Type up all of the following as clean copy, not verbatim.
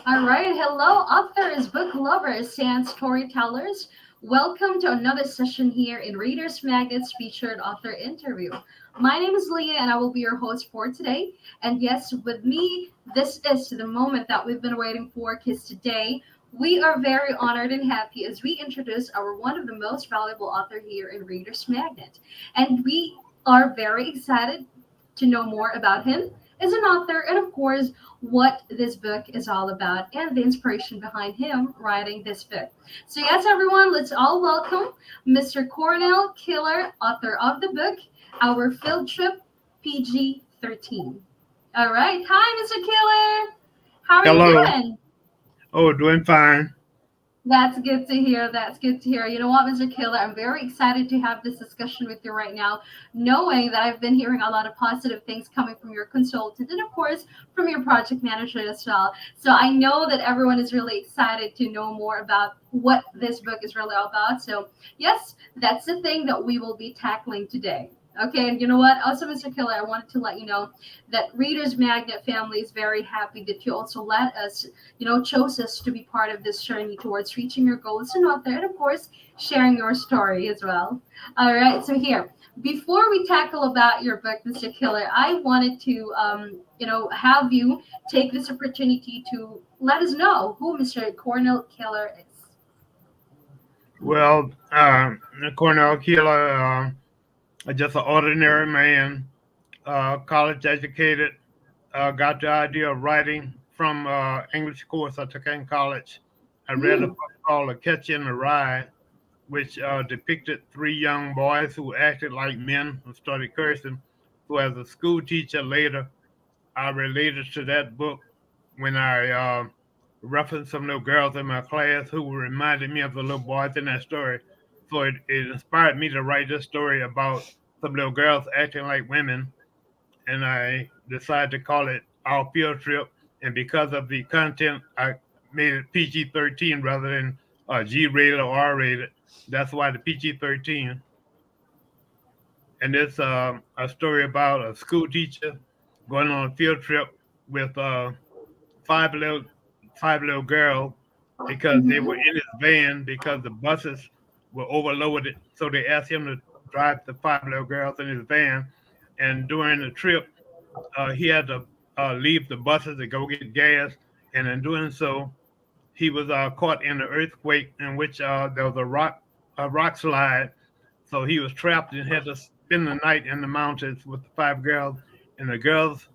All right. Hello, authors, book lovers, and storytellers. Welcome to another session here in Readers Magnet's featured author interview. My name is Leah, and I will be your host for today. And yes, with me, this is the moment that we've been waiting for because today we are very honored and happy as we introduce our one of the most valuable author here in Readers Magnet. And we are very excited to know more about him as an author and, of course, what this book is all about and the inspiration behind him writing this book. So, yes, everyone, let's all welcome Mr. Cornel Keeler, author of the book, Our Field Trip PG 13. All right. Hi, Mr. Keeler. How are you Hello. doing? Oh, doing fine. That's good to hear. That's good to hear. You know what, Mr. Killer, I'm very excited to have this discussion with you right now, knowing that I've been hearing a lot of positive things coming from your consultant and, of course, from your project manager as well. So I know that everyone is really excited to know more about what this book is really all about. So, yes, that's the thing that we will be tackling today. Okay, and you know what? Also, Mr. Killer, I wanted to let you know that Readers Magnet family is very happy that you also let us chose us to be part of this journey towards reaching your goals and out there, and of course, sharing your story as well. All right, so here, before we tackle about your book, Mr. Killer, I wanted to, have you take this opportunity to let us know who Mr. Cornel Killer is. Well, Cornel Keeler, just an ordinary man, college educated, got the idea of writing from English course I took in college. I read a Mm, book called A Catch in the Rye, which depicted three young boys who acted like men and started cursing. So, as a school teacher later, I related to that book when I referenced some little girls in my class who reminded me of the little boys in that story. So it inspired me to write this story about some little girls acting like women, and I decided to call it Our Field Trip. And because of the content, I made it PG-13 rather than G-rated or R-rated. That's why the PG-13. And it's a story about a school teacher going on a field trip with five little five little girls because they were mhm. in his van because the buses were overloaded. So they asked him to drive the five little girls in his van. And during the trip, he had to leave the buses to go get gas. And in doing so, he was caught in an earthquake in which there was a rock slide. So he was trapped and had to spend the night in the mountains with the five girls. And the girls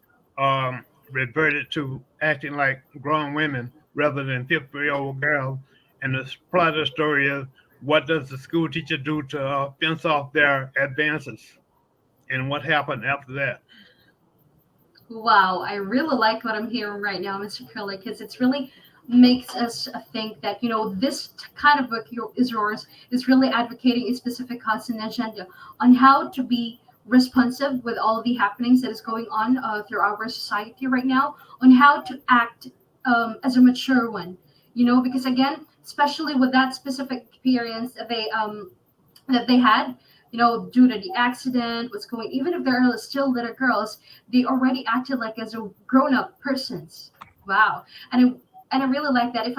reverted to acting like grown women rather than 50-year-old girls. And the plot of the story is, what does the school teacher do to fence off their advances? And what happened after that? Wow, I really like what I'm hearing right now, Mr. Curley, because it's really makes us think that this kind of book is yours is really advocating a specific cause and agenda on how to be responsive with all the happenings that is going on through our society right now, on how to act as a mature one, because again, especially with that specific experience that they had, due to the accident, what's going, even if they're still little girls, they already acted like as a grown-up persons. Wow. And I really like that. If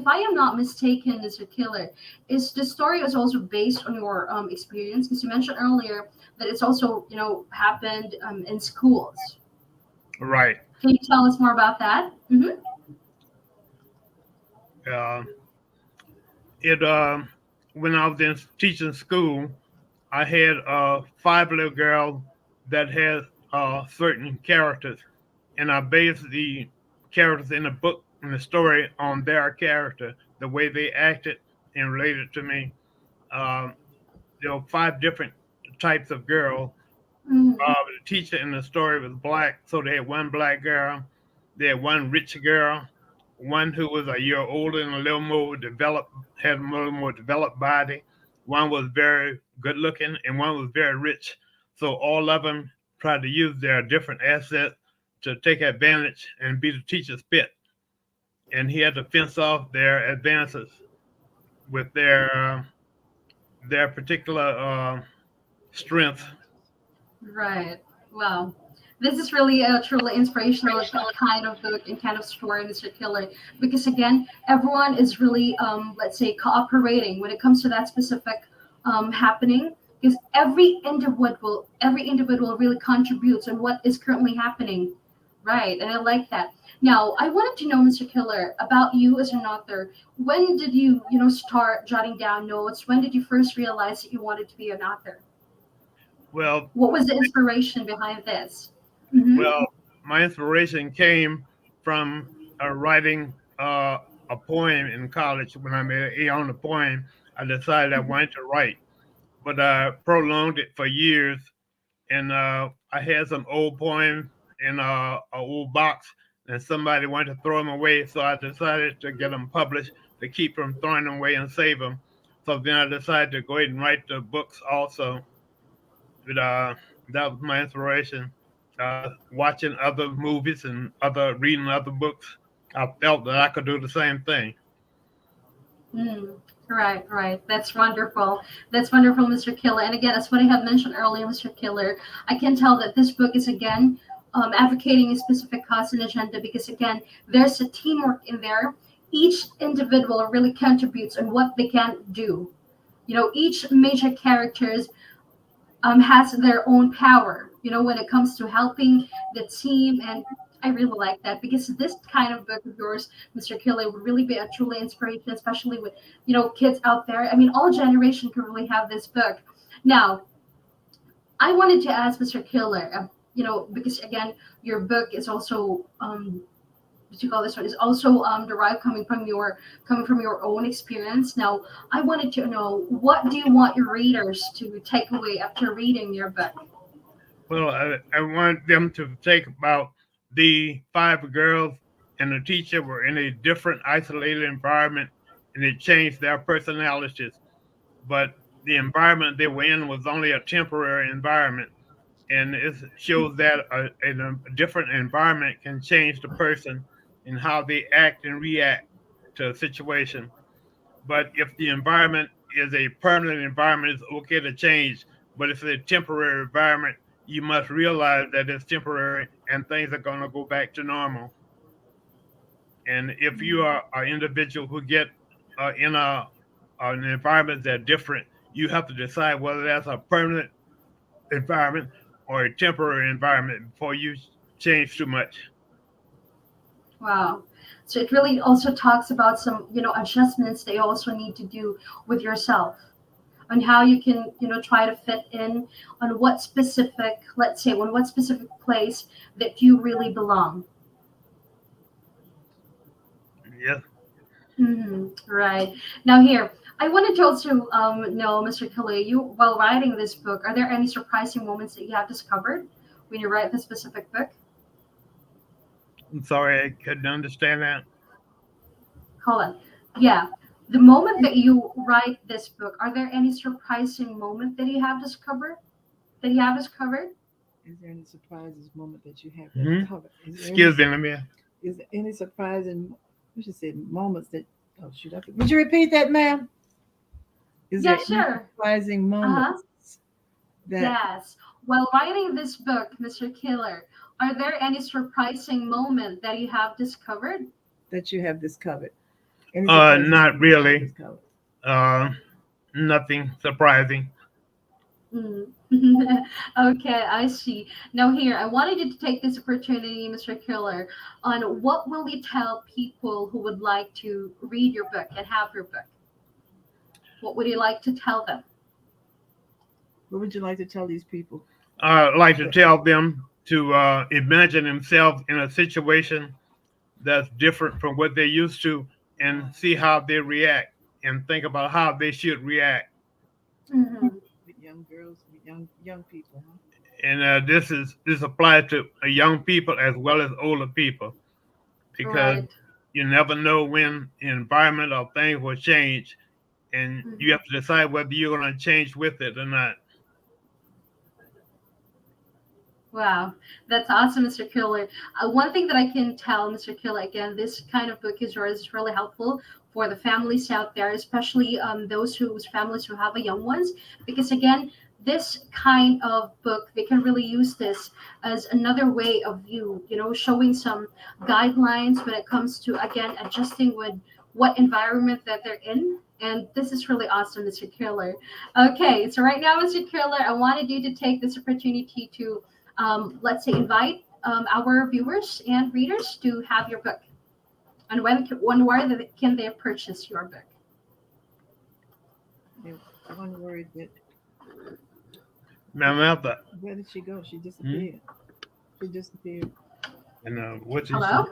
I am not mistaken, Mr. Killer, is the story is also based on your experience, because you mentioned earlier that it's also happened in schools. Right. Can you tell us more about that? Mm-hmm. Uh, it When I was in teaching school, I had five little girls that had certain characters, and I based the characters in the book in the story on their character, the way they acted and related to me. Um, there were five different types of girls. Mm-hmm. The teacher in the story was black, so they had one black girl, they had one rich girl, one who was a year older and a little more developed, had a little more developed body. One was very good looking, and one was very rich. So all of them tried to use their different assets to take advantage and be the teacher's pet. And he had to fence off their advances with their particular strength. Right. Wow. This is really a truly inspirational kind of book and kind of story, Mr. Killer, because again, everyone is really, let's say, cooperating when it comes to that specific happening. Because every individual really contributes on what is currently happening, right? And I like that. Now, I wanted to know, Mr. Killer, about you as an author. When did you start jotting down notes? When did you first realize that you wanted to be an author? Well, What was the inspiration behind this? Mm-hmm. well, my inspiration came from writing a poem in college. When I made an A on the poem, I decided I wanted to write, but I prolonged it for years. And I had some old poems in a old box, and somebody wanted to throw them away, so I decided to get them published to keep from throwing them away and save them. So then I decided to go ahead and write the books also. But that was my inspiration. Watching other movies and other reading other books, I felt that I could do the same thing. Mm, right, right. That's wonderful. That's wonderful, Mr. Killer. And again, as what I have mentioned earlier, Mr. Killer, I can tell that this book is again advocating a specific cause and agenda because again, there's a teamwork in there. Each individual really contributes on what they can do. Each major characters has their own power, when it comes to helping the team. And I really like that because this kind of book of yours, Mr. Killer, would really be a truly inspiration, especially with, kids out there. I mean, all generation could really have this book. Now, I wanted to ask Mr. Killer, because again, your book is also, what you call this one is also derived coming from your own experience. Now, I wanted to know what do you want your readers to take away after reading your book? Well, I want them to think about the five girls and the teacher were in a different, isolated environment, and it changed their personalities. But the environment they were in was only a temporary environment, and it shows that a different environment can change the person and how they act and react to a situation. But if the environment is a permanent environment, it's okay to change. But if it's a temporary environment, you must realize that it's temporary and things are going to go back to normal. And if you are an individual who get in an environment that's different, you have to decide whether that's a permanent environment or a temporary environment before you change too much. Wow. So it really also talks about some, adjustments that you also need to do with yourself on how you can, try to fit in on what specific, let's say, on what specific place that you really belong. Yes. Right. Now here, I wanted to also know, Mr. Khalil, you while writing this book, are there any surprising moments that you have discovered when you write this specific book? I'm sorry, I couldn't understand that. Hold on. Yeah. The moment that you write this book, are there any surprising moment that you have discovered? That you have discovered? Is there any surprises moment that you have Hmm. covered? Excuse me, let me. Is there any surprising we should say moments that oh shoot would you repeat that, ma'am? Is Yeah, there any sure. surprising Uh-huh. moments that Yes. While writing this book, Mr. Killer, are there any surprising moment that you have discovered? that you have discovered? Any surprising Not moment that you have really. discovered? Uh, Nothing surprising. Mm. Okay, I see. Now here, I wanted you to take this opportunity, Mr. Killer, on what will you tell people who would like to read your book and have your book? What would you like to tell them? What would you like to tell these people? I'd like to tell them to imagine themselves in a situation that's different from what they're used to and see how they react and think about how they should react. Hmm. With young girls, with young people, huh? And this applies to young people as well as older people because Right. you never know when the environment or things will change, and you Mhm. have to decide whether you're going to change with it or not. Wow, that's awesome, Mr. Killer. One thing that I can tell, Mr. Killer, again, this kind of book is yours is really helpful for the families out there, especially those whose families who have a young ones, because again, this kind of book, they can really use this as another way of showing some guidelines when it comes to, again, adjusting with what environment that they're in. And this is really awesome, Mr. Keeler. Okay, so right now, Mr. Keeler, I wanted you to take this opportunity to, let's say, invite our viewers and readers to have your book. And where can they purchase your book? One word that. Ma'am Alpha. Where did she go? She disappeared. She disappeared. And what you Hello?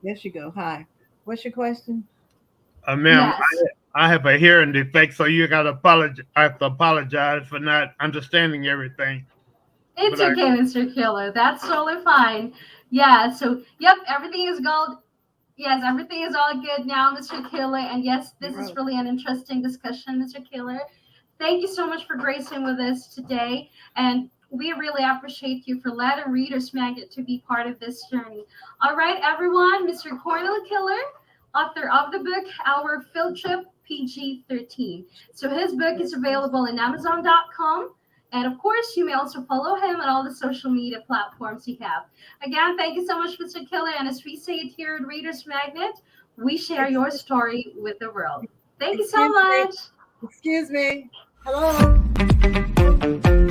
There she go. Hi. What's your question? Ma'am, Yes. I have a hearing defect, so you gotta apologize. I have to apologize for not understanding everything. It's okay, Mr. Keeler. That's totally fine. Yeah, so, yep, everything is gold. Yes, everything is all good now, Mr. Keeler. And yes, this is really an interesting discussion, Mr. Keeler. Thank you so much for gracing with us today. And we really appreciate you for letting Readers Magnet to be part of this journey. All right, everyone, Mr. Cornel Keeler, author of the book, Our Field Trip PG-13. So his book is available in Amazon.com. And of course, you may also follow him on all the social media platforms he have. Again, thank you so much, Mr. Keeler. And as we say it here at Readers Magnet, we share your story with the world. Thank you so much. Excuse me. Hello.